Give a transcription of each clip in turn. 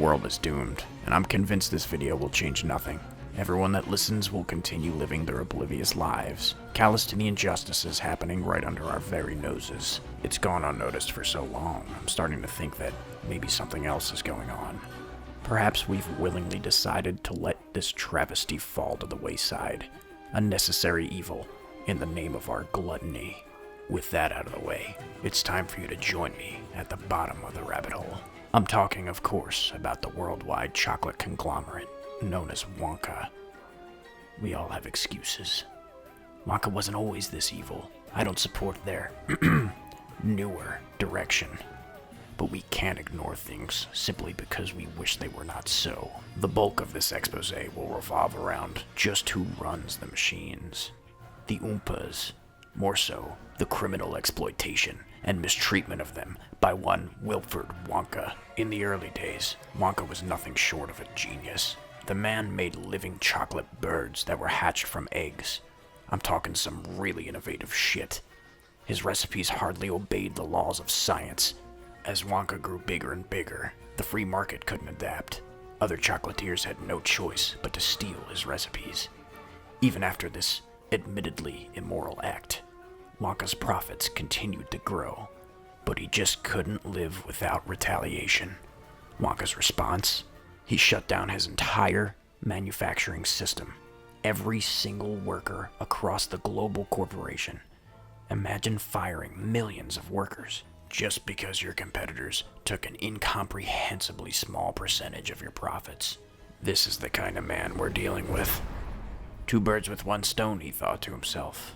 world is doomed, and I'm convinced this video will change nothing. Everyone that listens will continue living their oblivious lives, callous to the injustices happening right under our very noses. It's gone unnoticed for so long, I'm starting to think that maybe something else is going on. Perhaps we've willingly decided to let this travesty fall to the wayside, a necessary evil in the name of our gluttony. With that out of the way, it's time for you to join me at the bottom of the rabbit hole. I'm talking, of course, about the worldwide chocolate conglomerate known as Wonka. We all have excuses. Wonka wasn't always this evil. I don't support their newer direction. But we can't ignore things simply because we wish they were not so. The bulk of this expose will revolve around just who runs the machines. The Oompas. More so, the criminal exploitation and mistreatment of them by one Wilfred Wonka. In the early days, Wonka was nothing short of a genius. The man made living chocolate birds that were hatched from eggs. I'm talking some really innovative shit. His recipes hardly obeyed the laws of science. As Wonka grew bigger and bigger, the free market couldn't adapt. Other chocolatiers had no choice but to steal his recipes. Even after this admittedly immoral act, Wonka's profits continued to grow, but he just couldn't live without retaliation. Wonka's response? He shut down his entire manufacturing system. Every single worker across the global corporation. Imagine firing millions of workers just because your competitors took an incomprehensibly small percentage of your profits. This is the kind of man we're dealing with. Two birds with one stone, he thought to himself.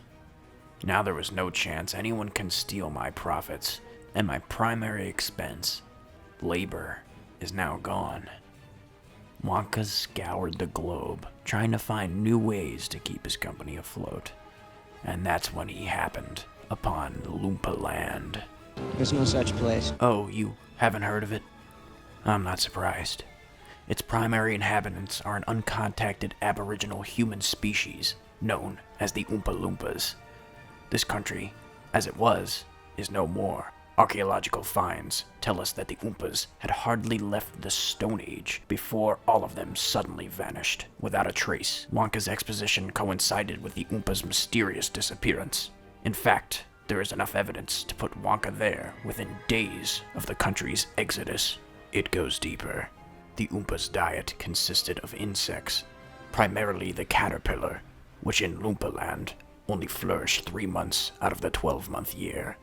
Now there was no chance anyone can steal my profits, and my primary expense, labor, is now gone. Wonka scoured the globe, trying to find new ways to keep his company afloat. And that's when he happened upon Loompa Land. There's no such place. Oh, you haven't heard of it? I'm not surprised. Its primary inhabitants are an uncontacted aboriginal human species known as the Oompa Loompas. This country, as it was, is no more. Archaeological finds tell us that the Oompas had hardly left the Stone Age before all of them suddenly vanished without a trace. Wonka's exposition coincided with the Oompas' mysterious disappearance. In fact, there is enough evidence to put Wonka there within days of the country's exodus. It goes deeper. The Oompas' diet consisted of insects, primarily the caterpillar, which in Loompa Land only flourished 3 months out of the 12-month year.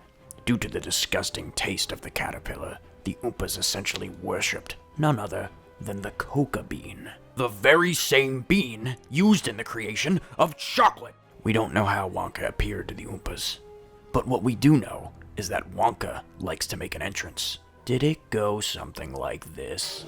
Due to the disgusting taste of the caterpillar, the Oompas essentially worshipped none other than the coca bean. The very same bean used in the creation of chocolate! We don't know how Wonka appeared to the Oompas, but what we do know is that Wonka likes to make an entrance. Did it go something like this?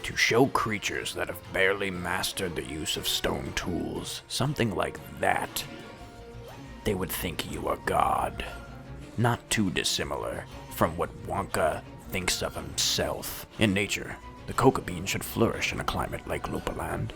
To show creatures that have barely mastered the use of stone tools something like that, they would think you a god. Not too dissimilar from what Wonka thinks of himself. In nature, the coca bean should flourish in a climate like Loompa Land.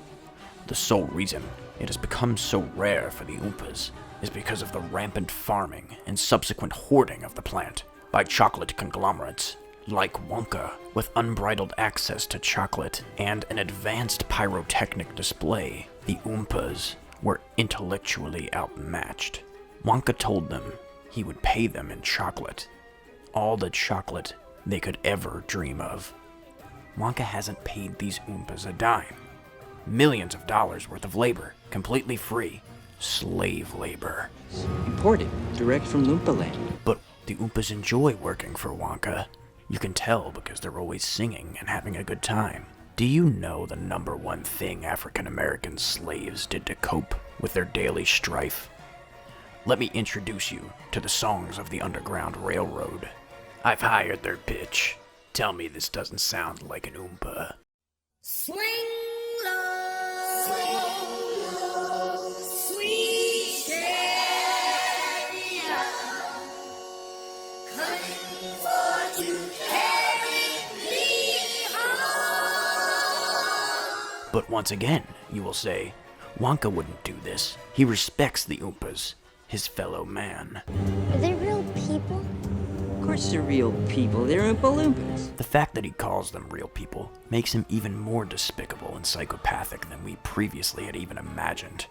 The sole reason it has become so rare for the Oompas is because of the rampant farming and subsequent hoarding of the plant by chocolate conglomerates like Wonka. With unbridled access to chocolate and an advanced pyrotechnic display, the Oompas were intellectually outmatched. Wonka told them he would pay them in chocolate, all the chocolate they could ever dream of. Wonka hasn't paid these Oompas a dime. Millions of dollars worth of labor, completely free. Slave labor. Imported, direct from Loompa Land. But the Oompas enjoy working for Wonka. You can tell because they're always singing and having a good time. Do you know the number one thing African American slaves did to cope with their daily strife? Let me introduce you to the songs of the Underground Railroad. I've hired their pitch. Tell me this doesn't sound like an Oompa. Swing low, sweet chariot, coming for you. But once again, you will say, Wonka wouldn't do this. He respects the Oompas, his fellow man. Are they real people? Of course they're real people. They're Oompa Loompas. The fact that he calls them real people makes him even more despicable and psychopathic than we previously had even imagined.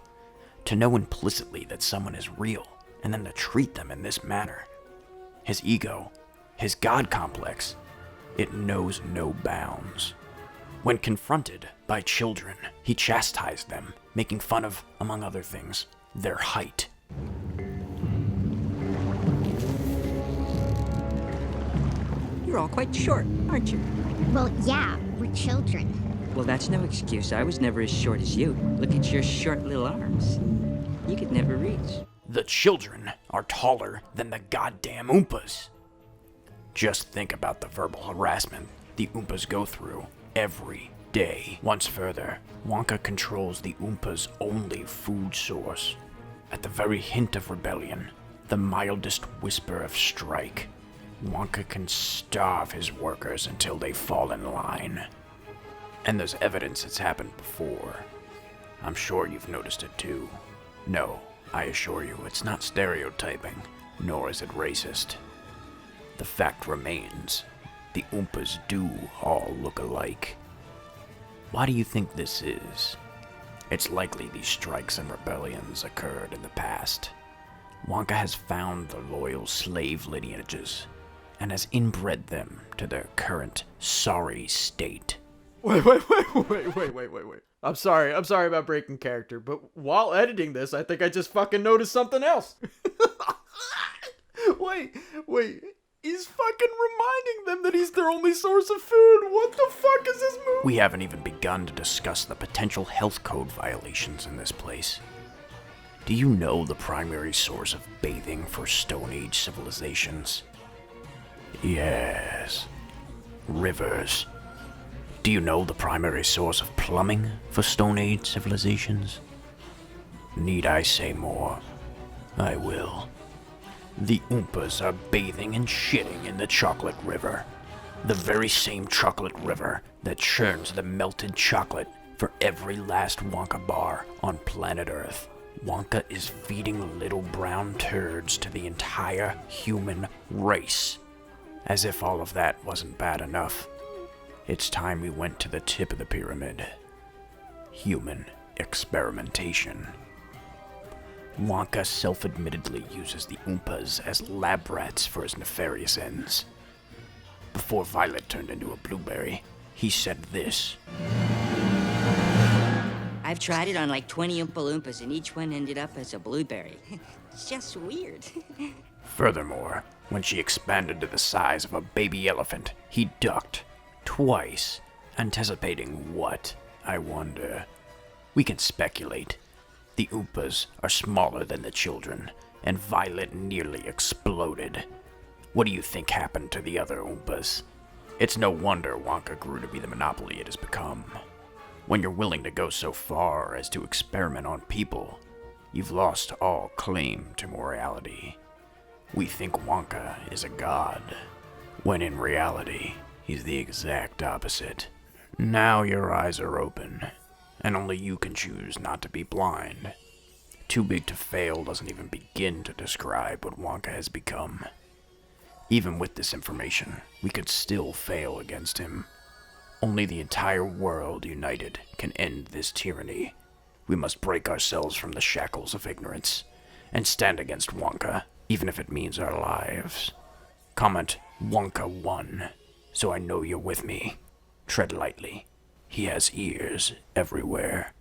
To know implicitly that someone is real, and then to treat them in this manner. His ego, his God complex, it knows no bounds. When confronted by children, he chastised them, making fun of, among other things, their height. You're all quite short, aren't you? Well, yeah, we're children. Well, that's no excuse. I was never as short as you. Look at your short little arms. You could never reach. The children are taller than the goddamn Oompas. Just think about the verbal harassment the Oompas go through every day. Once further, Wonka controls the Oompas' only food source. At the very hint of rebellion, the mildest whisper of strike, Wonka can starve his workers until they fall in line. And there's evidence it's happened before. I'm sure you've noticed it too. No, I assure you, it's not stereotyping, nor is it racist. The fact remains, the Oompas do all look alike. Why do you think this is? It's likely these strikes and rebellions occurred in the past. Wonka has found the loyal slave lineages and has inbred them to their current sorry state. Wait. I'm sorry about breaking character, but while editing this, I think I just fucking noticed something else. Wait. He's fucking reminding them that he's their only source of food. What the fuck is this movie? We haven't even begun to discuss the potential health code violations in this place. Do you know the primary source of bathing for Stone Age civilizations? Yes. Rivers. Do you know the primary source of plumbing for Stone Age civilizations? Need I say more? I will. The Oompas are bathing and shitting in the chocolate river. The very same chocolate river that churns the melted chocolate for every last Wonka bar on planet Earth. Wonka is feeding little brown turds to the entire human race. As if all of that wasn't bad enough, it's time we went to the tip of the pyramid. Human experimentation. Wonka self-admittedly uses the Oompas as lab rats for his nefarious ends. Before Violet turned into a blueberry, he said this. I've tried it on like 20 Oompa Loompas, and each one ended up as a blueberry. It's just weird. Furthermore, when she expanded to the size of a baby elephant, he ducked twice, anticipating what, I wonder. We can speculate. The Oompas are smaller than the children, and Violet nearly exploded. What do you think happened to the other Oompas? It's no wonder Wonka grew to be the monopoly it has become. When you're willing to go so far as to experiment on people, you've lost all claim to morality. We think Wonka is a god, when in reality, he's the exact opposite. Now your eyes are open, and only you can choose not to be blind. Too big to fail doesn't even begin to describe what Wonka has become. Even with this information, we could still fail against him. Only the entire world united can end this tyranny. We must break ourselves from the shackles of ignorance and stand against Wonka, even if it means our lives. Comment Wonka 1, so I know you're with me. Tread lightly. He has ears everywhere.